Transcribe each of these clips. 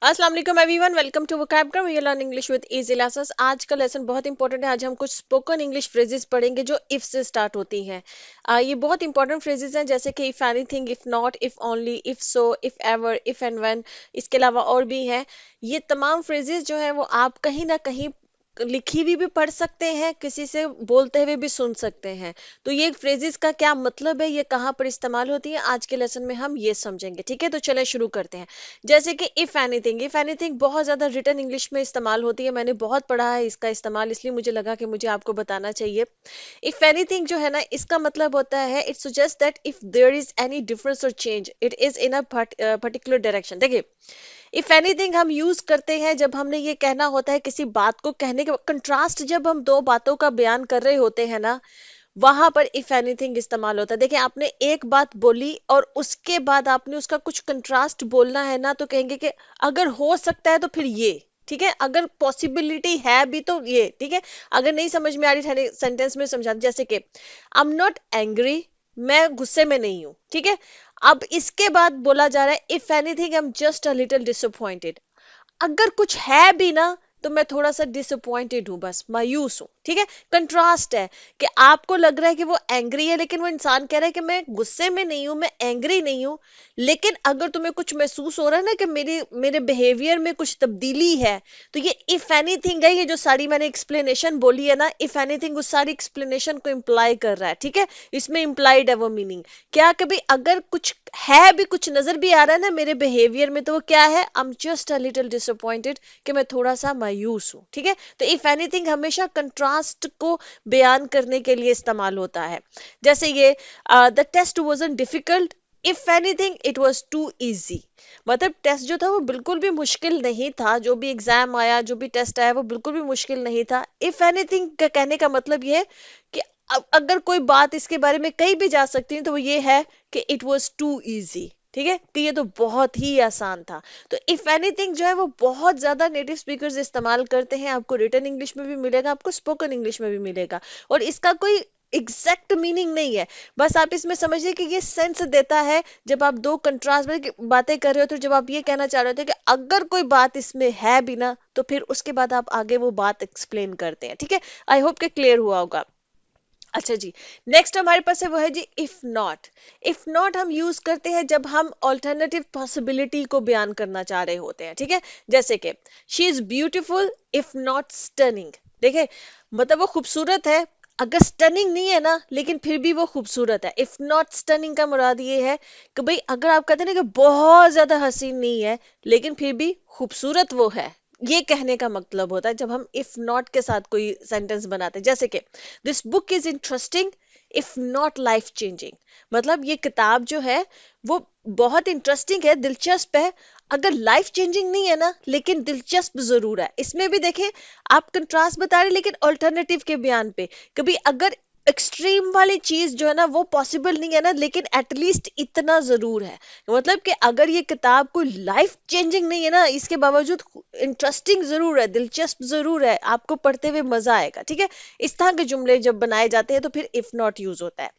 अस्सलाम वालेकुम everyone, welcome to vocabulary we learn English with easy lessons. आज का लेसन बहुत इंपॉर्टेंट है। आज हम कुछ स्पोकन इंग्लिश फ्रेजेस पढ़ेंगे जो इफ से स्टार्ट होती हैं। ये बहुत इंपॉर्टेंट फ्रेजेस हैं, जैसे कि if anything, if not, if only, if so, if ever, if and when. इसके अलावा और भी हैं। ये तमाम फ्रेजेस जो है वो आप कहीं ना कहीं लिखी हुई भी पढ़ सकते हैं, किसी से बोलते हुए भी सुन सकते हैं। तो ये फ्रेजेस का क्या मतलब है, ये कहाँ पर इस्तेमाल होती है, आज के लेसन में हम ये समझेंगे। ठीक है, तो चले शुरू करते हैं। जैसे कि इफ एनीथिंग बहुत ज्यादा रिटन इंग्लिश में इस्तेमाल होती है। मैंने बहुत पढ़ा है इसका इस्तेमाल, इसलिए मुझे लगा कि मुझे आपको बताना चाहिए। इफ एनीथिंग जो है ना, इसका मतलब होता है it suggest that if there is any difference और change it is in a particular direction. देखिए, इफ एनीथिंग हम यूज करते हैं जब हमने ये कहना होता है किसी बात को कहने के कंट्रास्ट, जब हम दो बातों का बयान कर रहे होते हैं ना, वहां पर इफ एनीथिंग इस्तेमाल होता है। देखिए, आपने एक बात बोली और उसके बाद आपने उसका कुछ कंट्रास्ट बोलना है ना, तो कहेंगे कि अगर हो सकता है तो फिर ये। ठीक है, अगर पॉसिबिलिटी है भी तो ये। ठीक है, अगर नहीं समझ में आ रही सेंटेंस में समझा, जैसे कि आई एम नॉट एंग्री, मैं गुस्से में नहीं हूं। ठीक है, अब इसके बाद बोला जा रहा है if anything I am just a little disappointed. अगर कुछ है भी ना, तो मैं थोड़ा सा डिसअपॉइंटेड हूं, बस मायूस हूं। ठीक है, कंट्रास्ट है कि आपको लग रहा है कि वो एंग्री है, लेकिन वो इंसान कह रहा है कि मैं गुस्से में नहीं हूं, मैं एंग्री नहीं हूं। लेकिन अगर तुम्हें कुछ महसूस हो रहा है ना कि मेरे मेरे बिहेवियर में कुछ तब्दीली है, तो ये इफ एनीथिंग है। ये जो सारी मैंने एक्सप्लेनेशन बोली है ना, इफ एनीथिंग उस सारी एक्सप्लेनेशन को इम्प्लाई कर रहा है। ठीक है, इसमें इम्प्लाइड है वो मीनिंग। क्या कभी अगर कुछ है भी, कुछ नजर भी आ रहा है ना मेरे बिहेवियर में, तो वो क्या है, I am just a little disappointed, कि मैं थोड़ा सा मायूस हूं। ठीक है, तो इफ एनीथिंग हमेशा कंट्रास्ट को बयान करने के लिए इस्तेमाल होता है। जैसे ये the test wasn't difficult, if anything it was too easy. मतलब टेस्ट जो था वो बिल्कुल भी मुश्किल नहीं था, जो भी एग्जाम आया, जो भी टेस्ट आया, वो बिल्कुल भी मुश्किल नहीं था। इफ एनीथिंग का कहने का मतलब ये है कि अगर कोई बात इसके बारे में कही भी जा सकती है, तो वो ये है कि इट वाज टू इजी। ठीक है, कि ये तो बहुत ही आसान था। तो इफ एनीथिंग जो है वो बहुत ज्यादा नेटिव स्पीकर्स इस्तेमाल करते हैं। आपको रिटन इंग्लिश में भी मिलेगा, आपको स्पोकन इंग्लिश में भी मिलेगा। और इसका कोई एग्जैक्ट मीनिंग नहीं है, बस आप इसमें समझिए कि ये सेंस देता है। जब आप दो कंट्रास्ट में बातें कर रहे हो, तो जब आप ये कहना चाह रहे होते हैं कि अगर कोई बात इसमें है भी ना, तो फिर उसके बाद आप आगे वो बात एक्सप्लेन करते हैं। ठीक है, आई होप कि क्लियर हुआ होगा। अच्छा जी, नेक्स्ट हमारे पास है वो है जी इफ नॉट। इफ नॉट हम यूज करते हैं जब हम ऑल्टरनेटिव पॉसिबिलिटी को बयान करना चाह रहे होते हैं। ठीक है, जैसे कि she is beautiful if not stunning. देखिए, मतलब वो खूबसूरत है, अगर स्टनिंग नहीं है ना, लेकिन फिर भी वो खूबसूरत है। इफ नॉट स्टनिंग का मुराद ये है कि भाई अगर आप कहते हैं ना कि बहुत ज्यादा हसीन नहीं है, लेकिन फिर भी खूबसूरत वो है, ये कहने का मतलब होता है जब हम इफ नॉट के साथ कोई सेंटेंस बनाते हैं। जैसे कि this book is interesting if not life changing. मतलब ये किताब जो है वो बहुत इंटरेस्टिंग है, दिलचस्प है, अगर लाइफ चेंजिंग नहीं है ना, लेकिन दिलचस्प जरूर है। इसमें भी देखें, आप कंट्रास्ट बता रहे लेकिन अल्टरनेटिव के बयान पे। कभी अगर एक्सट्रीम वाली चीज जो है ना वो पॉसिबल नहीं है ना, लेकिन एटलीस्ट इतना जरूर है। मतलब कि अगर ये किताब कोई लाइफ चेंजिंग नहीं है ना, इसके बावजूद इंटरेस्टिंग जरूर है, दिलचस्प जरूर है, आपको पढ़ते हुए मजा आएगा। ठीक है, इस तरह के जुमले जब बनाए जाते हैं तो फिर इफ नॉट यूज होता है।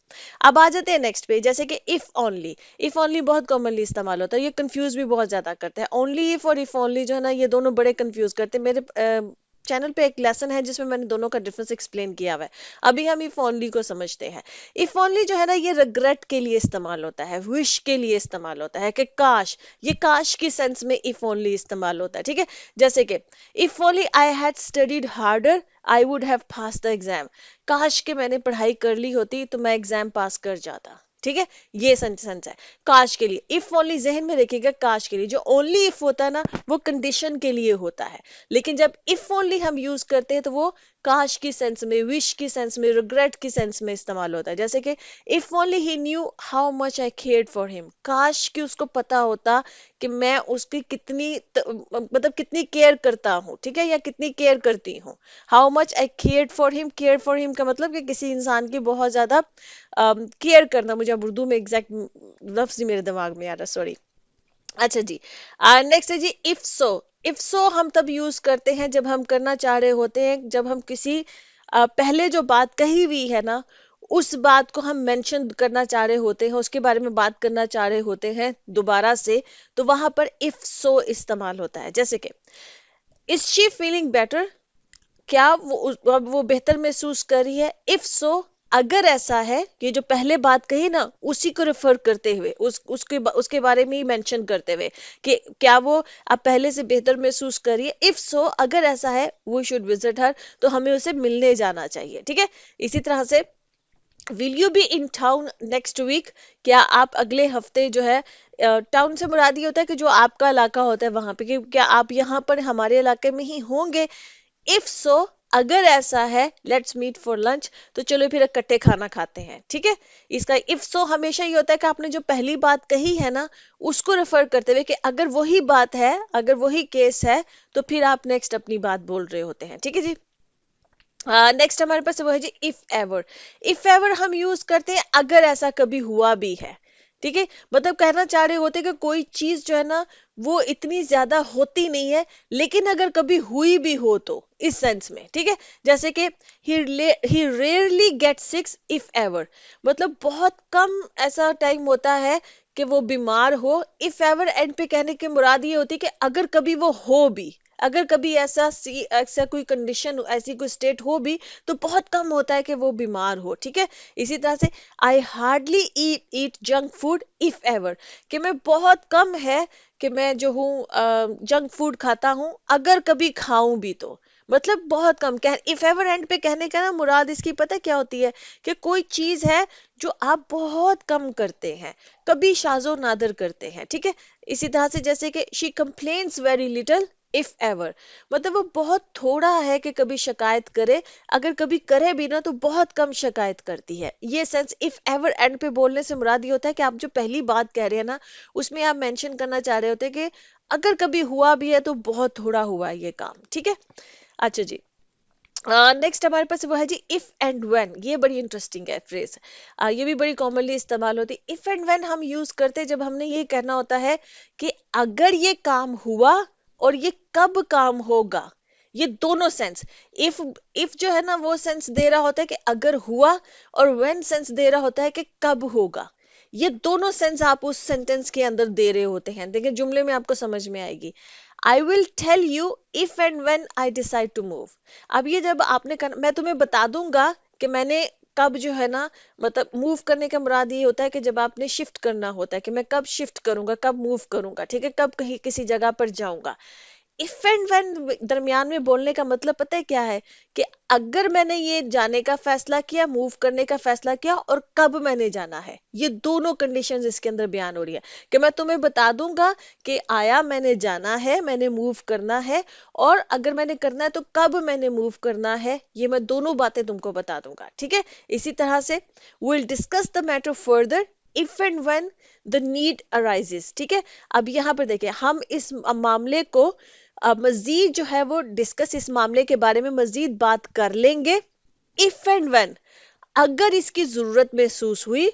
अब आ जाते हैं नेक्स्ट पे, जैसे कि इफ ओनली। इफ ओनली बहुत कॉमनली इस्तेमाल होता है, ये कंफ्यूज भी बहुत ज्यादा करते हैं। ओनली इफ और इफ ओनली जो है ना, ये दोनों बड़े कंफ्यूज करते हैं। मेरे चैनल पे एक लेसन है जिसमें मैंने दोनों का डिफरेंस एक्सप्लेन किया हुआ है। अभी हम इफ ओनली को समझते हैं। इफ ओनली जो है ना, ये रिग्रेट के लिए इस्तेमाल होता है, विश के लिए इस्तेमाल होता है कि काश। ये काश की सेंस में इफ ओनली इस्तेमाल होता है। ठीक है, जैसे कि if only I had studied harder I would have pass the exam. काश के मैंने पढ़ाई कर ली होती तो मैं एग्जाम पास कर जाता। ठीक है, ये सेंटेंस है काश के लिए। इफ ओनली जहन में रखिएगा, काश के लिए। जो ओनली इफ होता है ना, वो कंडीशन के लिए होता है, लेकिन जब इफ ओनली हम यूज करते हैं तो वो काश की सेंस में, विश की सेंस में, रिग्रेट की सेंस में इस्तेमाल होता है। जैसे कि if only he knew how much I cared for him. काश कि उसको पता होता कि मैं उसकी मतलब कितनी केयर करता हूँ। ठीक है, या कितनी केयर करती हूँ। How much I cared for him, care for him का मतलब कि किसी इंसान की बहुत ज्यादा केयर करना। मुझे अब उर्दू में एग्जैक्ट लफ्ज ही मेरे दिमाग में आ रहा, सॉरी। अच्छा जी, नेक्स्ट है जी इफ सो। इफ सो हम तब यूज करते हैं जब हम करना चाह रहे होते हैं, जब हम किसी पहले जो बात कही हुई है ना, उस बात को हम मेंशन करना चाह रहे होते हैं, उसके बारे में बात करना चाह रहे होते हैं दोबारा से, तो वहां पर इफ सो इस्तेमाल होता है। जैसे कि इज शी फीलिंग बेटर, क्या अब वो बेहतर महसूस कर रही है। इफ सो, अगर ऐसा है, ये जो पहले बात कही ना उसी को रेफर करते हुए, उसके बारे में ही मेंशन करते हुए कि क्या वो अब पहले से बेहतर महसूस कर रही है। इफ सो, अगर ऐसा है, वी शुड विजिट हर, तो हमें उसे मिलने जाना चाहिए। ठीक है, इसी तरह से will you be in town next week, क्या आप अगले हफ्ते जो है, टाउन से मुराद ये होता है कि जो आपका इलाका होता है वहां पे, कि क्या आप यहाँ पर हमारे इलाके में ही होंगे। इफ सो, अगर ऐसा है, लेट्स मीट फॉर लंच, तो चलो फिर इकट्ठे खाना खाते हैं। ठीक है, इसका इफ सो हमेशा ये होता है कि आपने जो पहली बात कही है ना उसको रेफर करते हुए कि अगर वही बात है, अगर वही केस है, तो फिर आप नेक्स्ट अपनी बात बोल रहे होते हैं। ठीक है जी। नेक्स्ट हमारे पास वो है जी इफ एवर। इफ एवर हम यूज करते हैं अगर ऐसा कभी हुआ भी है। ठीक है, मतलब कहना चाह रहे होते हैं कि कोई चीज जो है ना वो इतनी ज्यादा होती नहीं है, लेकिन अगर कभी हुई भी हो तो, इस सेंस में। ठीक है, जैसे कि he rarely get sick if ever, मतलब बहुत कम ऐसा टाइम होता है कि वो बीमार हो। इफ एवर एंड पे कहने की मुराद ये होती है कि अगर कभी वो हो भी, अगर कभी ऐसा कोई कंडीशन, ऐसी कोई स्टेट हो भी, तो बहुत कम होता है कि वो बीमार हो। ठीक है, इसी तरह से I hardly eat junk food if ever, कि मैं बहुत कम है कि मैं जो हूँ जंक फूड खाता हूँ, अगर कभी खाऊं भी तो, मतलब बहुत कम। कह इफ एवर एंड पे कहने का ना मुराद इसकी पता है क्या होती है, कि कोई चीज है जो आप बहुत कम करते हैं, कभी शाजो नादर करते हैं। ठीक है, इसी तरह से जैसे कि she complains very little if ever, मतलब वो बहुत थोड़ा है कि कभी शिकायत करे, अगर कभी करे भी ना तो बहुत कम शिकायत करती है। ये सेंस इफ एवर एंड पे बोलने से मुराद ये होता है कि आप जो पहली बात कह रहे हैं ना उसमें आप मेंशन करना चाह रहे होते हैं कि अगर कभी हुआ भी है तो बहुत थोड़ा हुआ है ये काम। ठीक है, अच्छा जी। नेक्स्ट हमारे पास वो है जी इफ एंड व्हेन। ये बड़ी इंटरेस्टिंग है फ्रेज, ये भी बड़ी कॉमनली इस्तेमाल होती है। इफ एंड व्हेन हम यूज करते हैं जब हमने ये कहना होता है कि अगर ये काम हुआ और ये कब काम होगा, ये दोनों सेंस। इफ जो है ना वो सेंस दे रहा होता है कि अगर हुआ, और व्हेन सेंस दे रहा होता है कि कब होगा। ये दोनों सेंस आप उस सेंटेंस के अंदर दे रहे होते हैं। देखिए जुमले में आपको समझ में आएगी। I will tell you if and when I decide to move. अब ये जब आपने मैं तुम्हें बता दूंगा कि मैंने कब जो है ना, मतलब मूव करने का मुराद ये होता है कि जब आपने शिफ्ट करना होता है कि मैं कब शिफ्ट करूंगा, कब मूव करूंगा। ठीक है, कब कहीं किसी जगह पर जाऊंगा। इफ एंड व्हेन दरमियान में बोलने का मतलब पता है क्या है, कि अगर मैंने ये जाने का फैसला किया, मूव करने का फैसला किया, और कब मैंने जाना है, ये दोनों कंडीशंस इसके अंदर बयान हो रही है। कि मैं तुम्हें बता दूंगा कि आया मैंने जाना है, मैंने मूव करना है, और अगर मैंने करना है तो कब मैंने मूव करना है, ये मैं दोनों बातें तुमको बता दूंगा। ठीक है, इसी तरह से will discuss the matter further if and when the need arises. ठीक है, अब यहाँ पर देखिए हम इस मामले को मजीद जो है वो डिस्कस, इस मामले के बारे में मजीद बात कर लेंगे इफ एंड व्हेन, अगर इसकी जरूरत महसूस हुई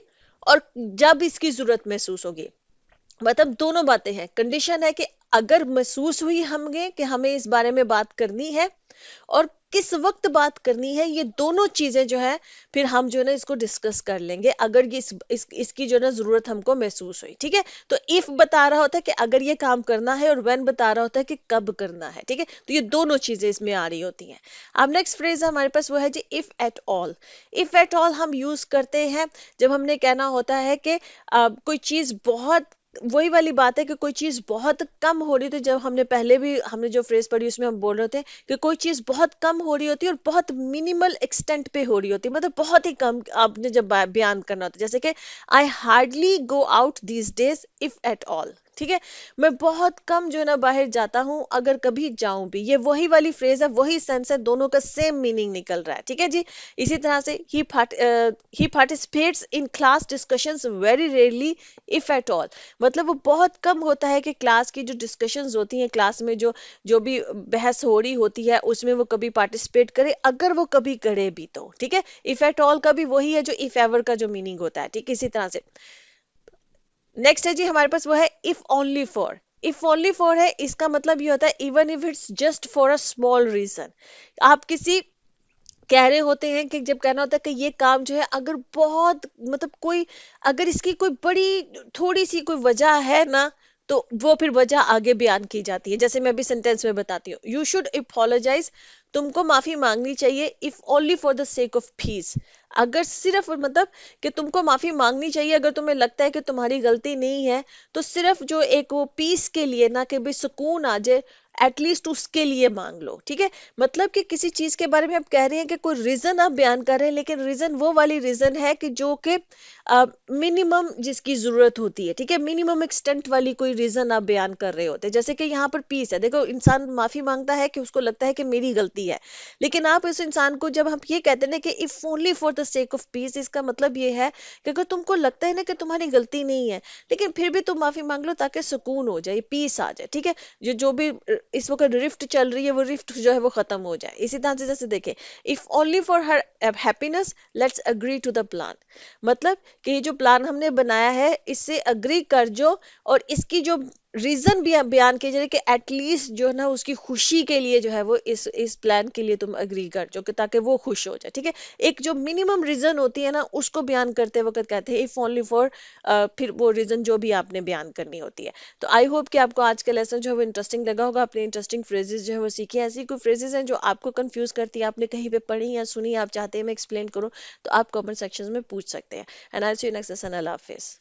और जब इसकी जरूरत महसूस होगी। मतलब दोनों बातें हैं। कंडीशन है कि अगर महसूस हुई हमें कि हमें इस बारे में बात करनी है, और किस वक्त बात करनी है, ये दोनों चीजें जो है फिर हम जो है ना इसको डिस्कस कर लेंगे, अगर ये इसकी जो है ना जरूरत हमको महसूस हुई। ठीक है, तो इफ बता रहा होता है कि अगर ये काम करना है, और व्हेन बता रहा होता है कि कब करना है। ठीक है, तो ये दोनों चीजें इसमें आ रही होती हैं। अब नेक्स्ट फ्रेज हमारे पास वो है जी if at all. If at all हम यूज करते हैं जब हमने कहना होता है कि कोई चीज बहुत, वही वाली बात है कि कोई चीज बहुत कम हो रही थी। जब हमने पहले भी हमने जो फ्रेज पढ़ी उसमें हम बोल रहे थे कि कोई चीज बहुत कम हो रही होती है और बहुत मिनिमल एक्सटेंट पे हो रही होती है, मतलब बहुत ही कम आपने जब बयान करना होता है। जैसे कि I hardly go out these days if at all. ठीक है, मैं बहुत कम जो है ना बाहर जाता हूँ, अगर कभी जाऊं भी। ये वही वाली फ्रेज है, वही सेंस है, दोनों का सेम मीनिंग निकल रहा है। ठीक है जी। इसी तरह से he participates in class discussions very rarely if at all, मतलब वो बहुत कम होता है कि क्लास की जो डिस्कशंस होती हैं, क्लास में जो जो भी बहस हो रही होती है उसमें वो कभी पार्टिसिपेट करे, अगर वो कभी करे भी तो। ठीक है, इफ एट ऑल का भी वही है जो इफ एवर का जो मीनिंग होता है। ठीक है, इसी तरह से नेक्स्ट है जी हमारे पास वो है if only for. If only for है, इसका मतलब ये होता है even if it's just for a small reason. आप किसी कह रहे होते हैं कि जब कहना होता है कि ये काम जो है अगर बहुत मतलब कोई अगर इसकी कोई बड़ी थोड़ी सी कोई वजह है ना, तो वो फिर वजह आगे बयान की जाती है। जैसे मैं अभी सेंटेंस में बताती हूँ, यू शुड अपोलोजाइज, तुमको माफी मांगनी चाहिए, if only for the sake of peace, अगर सिर्फ मतलब कि तुमको माफी मांगनी चाहिए अगर तुम्हें लगता है कि तुम्हारी गलती नहीं है, तो सिर्फ जो एक वो पीस के लिए, ना कि भाई सुकून आ जाए, एटलीस्ट उसके लिए मांग लो, ठीक है। मतलब कि किसी चीज के बारे में आप कह रहे हैं कि कोई रीजन आप बयान कर रहे हैं, लेकिन रीजन वो वाली रीजन है कि जो कि मिनिमम जिसकी जरूरत होती है, ठीक है, मिनिमम एक्सटेंट वाली कोई रीजन आप बयान कर रहे होते हैं। जैसे कि यहाँ पर पीस है, देखो इंसान माफी मांगता है कि उसको लगता है कि मेरी गलती है, लेकिन आप इस इंसान को जब हम ये कहते हैं ना कि if only for the sake of peace, इसका मतलब ये है कि अगर तुमको लगता है ना कि तुम्हारी गलती नहीं है, लेकिन फिर भी तुम माफी मांग लो ताकि सुकून हो जाए, पीस आ जाए, ठीक है। जो जो भी इस वक्त रिफ्ट चल रही है, वो रिफ्ट जो है वो खत्म हो जाए। इसी तरह से जैसे देखें, if only for her happiness let's agree to the plan, मतलब कि ये जो प्लान हमने बनाया है इससे अग्री कर जो, और इसकी जो रीजन भी बयान किए जा रहे कि एटलीस्ट जो है ना उसकी खुशी के लिए जो है वो इस प्लान के लिए तुम अग्री कर जो, कि ताकि वो खुश हो जाए, ठीक है। एक जो मिनिमम रीजन होती है ना, उसको बयान करते वक्त कहते हैं इफ ओनली फॉर, फिर वो रीजन जो भी आपने बयान करनी होती है। तो आई होप कि आपको आज का लेसन जो है वो इंटरेस्टिंग लगा होगा, अपने इंटरेस्टिंग फ्रेजेस जो है वो सीखे। ऐसी कोई फ्रेजेस हैं जो आपको कंफ्यूज करती है, आपने कहीं पे पढ़ी या सुनी, आप चाहते हैं मैं एक्सप्लेन करूँ, तो आप कमेंट सेक्शन में पूछ सकते हैं। And I see you next lesson. अल्लाह हाफिज।